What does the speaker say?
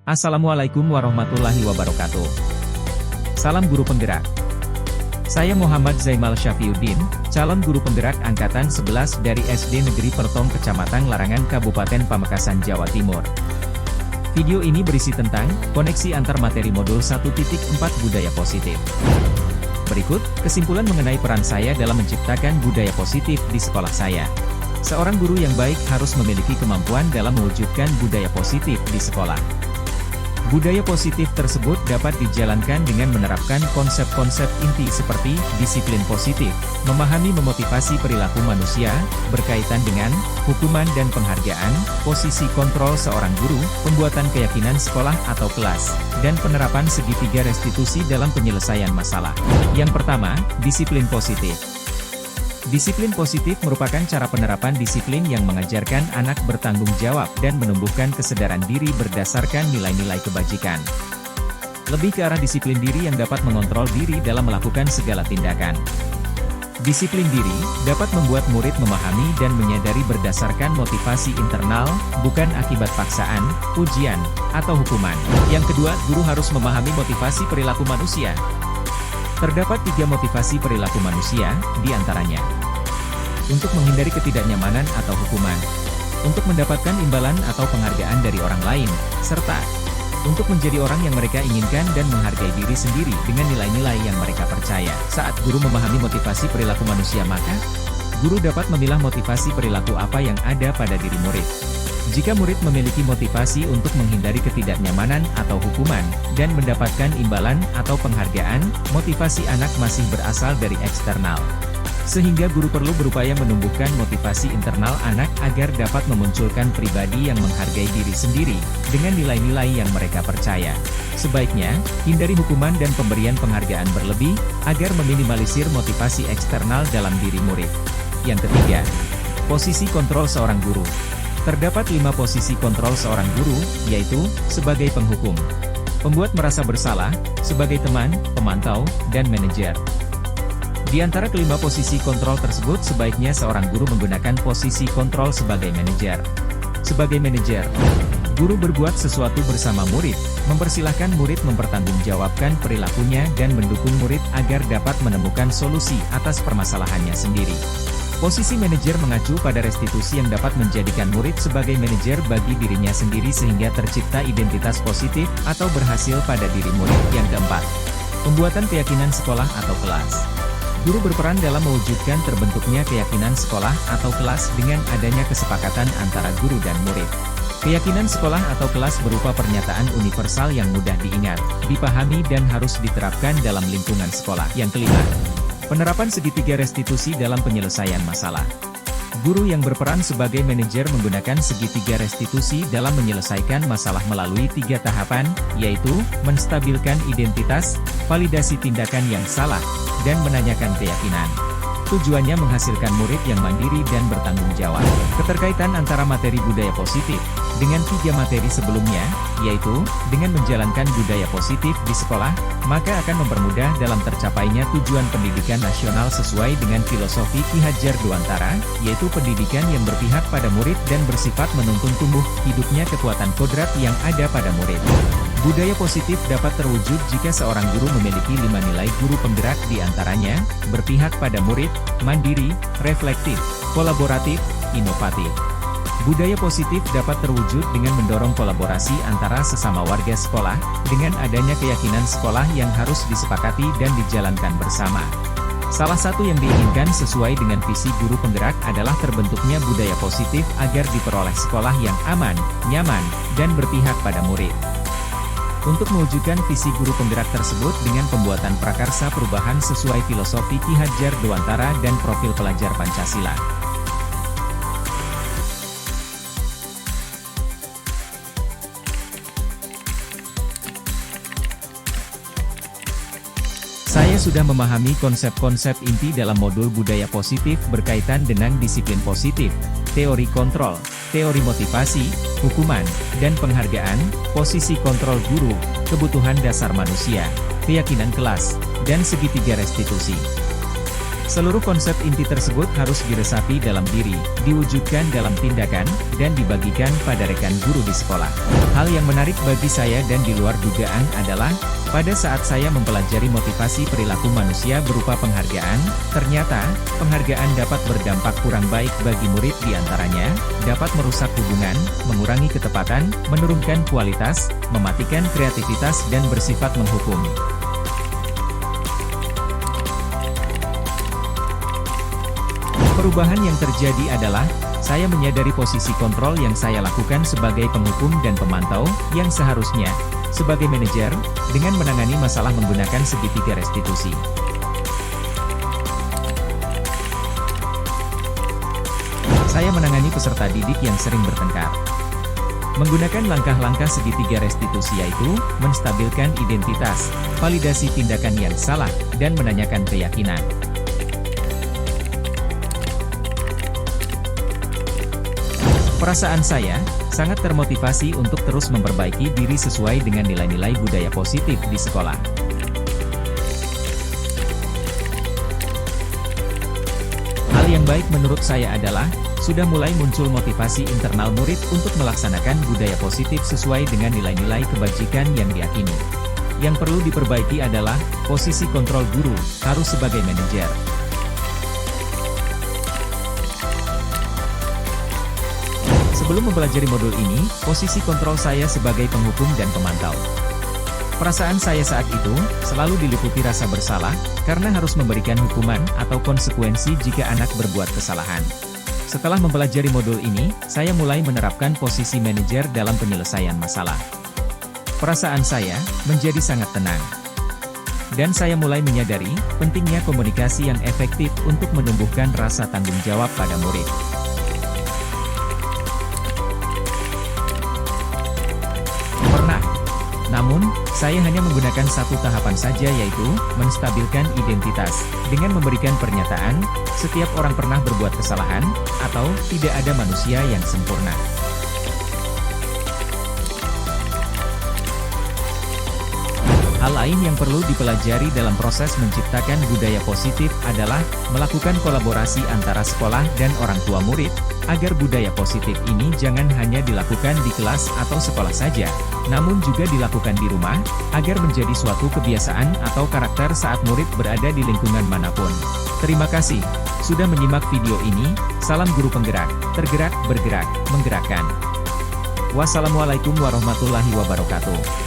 Assalamualaikum warahmatullahi wabarakatuh. Salam guru penggerak. Saya Muhammad Zaimal Syafiuddin, calon guru penggerak Angkatan 11 dari SD Negeri Pertong Kecamatan Larangan Kabupaten Pamekasan, Jawa Timur. Video ini berisi tentang koneksi antar materi modul 1.4 budaya positif. Berikut, kesimpulan mengenai peran saya dalam menciptakan budaya positif di sekolah saya. Seorang guru yang baik harus memiliki kemampuan dalam mewujudkan budaya positif di sekolah. Budaya positif tersebut dapat dijalankan dengan menerapkan konsep-konsep inti seperti disiplin positif, memahami memotivasi perilaku manusia, berkaitan dengan hukuman dan penghargaan, posisi kontrol seorang guru, pembuatan keyakinan sekolah atau kelas, dan penerapan segitiga restitusi dalam penyelesaian masalah. Yang pertama, disiplin positif. Disiplin positif merupakan cara penerapan disiplin yang mengajarkan anak bertanggung jawab dan menumbuhkan kesadaran diri berdasarkan nilai-nilai kebajikan. Lebih ke arah disiplin diri yang dapat mengontrol diri dalam melakukan segala tindakan. Disiplin diri dapat membuat murid memahami dan menyadari berdasarkan motivasi internal, bukan akibat paksaan, ujian, atau hukuman. Yang kedua, guru harus memahami motivasi perilaku manusia. Terdapat 3 motivasi perilaku manusia, di antaranya untuk menghindari ketidaknyamanan atau hukuman, untuk mendapatkan imbalan atau penghargaan dari orang lain, serta untuk menjadi orang yang mereka inginkan dan menghargai diri sendiri dengan nilai-nilai yang mereka percaya. Saat guru memahami motivasi perilaku manusia, maka guru dapat memilah motivasi perilaku apa yang ada pada diri murid. Jika murid memiliki motivasi untuk menghindari ketidaknyamanan atau hukuman, dan mendapatkan imbalan atau penghargaan, motivasi anak masih berasal dari eksternal. Sehingga guru perlu berupaya menumbuhkan motivasi internal anak agar dapat memunculkan pribadi yang menghargai diri sendiri, dengan nilai-nilai yang mereka percaya. Sebaiknya, hindari hukuman dan pemberian penghargaan berlebih, agar meminimalisir motivasi eksternal dalam diri murid. Yang ketiga, posisi kontrol seorang guru. Terdapat 5 posisi kontrol seorang guru, yaitu, sebagai penghukum, pembuat merasa bersalah, sebagai teman, pemantau, dan manajer. Di antara kelima posisi kontrol tersebut sebaiknya seorang guru menggunakan posisi kontrol sebagai manajer. Sebagai manajer, guru berbuat sesuatu bersama murid, mempersilahkan murid mempertanggungjawabkan perilakunya dan mendukung murid agar dapat menemukan solusi atas permasalahannya sendiri. Posisi manajer mengacu pada restitusi yang dapat menjadikan murid sebagai manajer bagi dirinya sendiri sehingga tercipta identitas positif atau berhasil pada diri murid. Yang keempat, pembuatan keyakinan sekolah atau kelas. Guru berperan dalam mewujudkan terbentuknya keyakinan sekolah atau kelas dengan adanya kesepakatan antara guru dan murid. Keyakinan sekolah atau kelas berupa pernyataan universal yang mudah diingat, dipahami dan harus diterapkan dalam lingkungan sekolah. Yang kelima, penerapan segitiga restitusi dalam penyelesaian masalah. Guru yang berperan sebagai manajer menggunakan segitiga restitusi dalam menyelesaikan masalah melalui 3 tahapan, yaitu, menstabilkan identitas, validasi tindakan yang salah, dan menanyakan keyakinan. Tujuannya menghasilkan murid yang mandiri dan bertanggung jawab. Keterkaitan antara materi budaya positif dengan 3 materi sebelumnya, yaitu, dengan menjalankan budaya positif di sekolah, maka akan mempermudah dalam tercapainya tujuan pendidikan nasional sesuai dengan filosofi Ki Hajar Dewantara, yaitu pendidikan yang berpihak pada murid dan bersifat menuntun tumbuh hidupnya kekuatan kodrat yang ada pada murid. Budaya positif dapat terwujud jika seorang guru memiliki 5 nilai guru penggerak, di antaranya, berpihak pada murid, mandiri, reflektif, kolaboratif, inovatif. Budaya positif dapat terwujud dengan mendorong kolaborasi antara sesama warga sekolah, dengan adanya keyakinan sekolah yang harus disepakati dan dijalankan bersama. Salah satu yang diinginkan sesuai dengan visi guru penggerak adalah terbentuknya budaya positif agar diperoleh sekolah yang aman, nyaman, dan berpihak pada murid. Untuk mewujudkan visi guru penggerak tersebut dengan pembuatan prakarsa perubahan sesuai filosofi Ki Hajar Dewantara dan profil pelajar Pancasila. Saya sudah memahami konsep-konsep inti dalam modul budaya positif berkaitan dengan disiplin positif, teori kontrol, teori motivasi, hukuman, dan penghargaan, posisi kontrol guru, kebutuhan dasar manusia, keyakinan kelas, dan segitiga restitusi. Seluruh konsep inti tersebut harus diresapi dalam diri, diwujudkan dalam tindakan, dan dibagikan pada rekan guru di sekolah. Hal yang menarik bagi saya dan di luar dugaan adalah, pada saat saya mempelajari motivasi perilaku manusia berupa penghargaan, ternyata, penghargaan dapat berdampak kurang baik bagi murid di antaranya, dapat merusak hubungan, mengurangi ketepatan, menurunkan kualitas, mematikan kreativitas dan bersifat menghukum. Perubahan yang terjadi adalah, saya menyadari posisi kontrol yang saya lakukan sebagai penghukum dan pemantau, yang seharusnya, sebagai manajer, dengan menangani masalah menggunakan segitiga restitusi. Saya menangani peserta didik yang sering bertengkar. Menggunakan langkah-langkah segitiga restitusi yaitu, menstabilkan identitas, validasi tindakan yang salah, dan menanyakan keyakinan. Perasaan saya, sangat termotivasi untuk terus memperbaiki diri sesuai dengan nilai-nilai budaya positif di sekolah. Hal yang baik menurut saya adalah, sudah mulai muncul motivasi internal murid untuk melaksanakan budaya positif sesuai dengan nilai-nilai kebajikan yang diyakini. Yang perlu diperbaiki adalah, posisi kontrol guru, harus sebagai manajer. Sebelum mempelajari modul ini, posisi kontrol saya sebagai penghukum dan pemantau. Perasaan saya saat itu, selalu diliputi rasa bersalah, karena harus memberikan hukuman atau konsekuensi jika anak berbuat kesalahan. Setelah mempelajari modul ini, saya mulai menerapkan posisi manajer dalam penyelesaian masalah. Perasaan saya, menjadi sangat tenang. Dan saya mulai menyadari, pentingnya komunikasi yang efektif untuk menumbuhkan rasa tanggung jawab pada murid. Namun, saya hanya menggunakan satu tahapan saja yaitu, menstabilkan identitas, dengan memberikan pernyataan, setiap orang pernah berbuat kesalahan, atau, tidak ada manusia yang sempurna. Hal lain yang perlu dipelajari dalam proses menciptakan budaya positif adalah, melakukan kolaborasi antara sekolah dan orang tua murid, agar budaya positif ini jangan hanya dilakukan di kelas atau sekolah saja, namun juga dilakukan di rumah, agar menjadi suatu kebiasaan atau karakter saat murid berada di lingkungan manapun. Terima kasih sudah menyimak video ini. Salam guru penggerak, tergerak, bergerak, menggerakkan. Wassalamualaikum warahmatullahi wabarakatuh.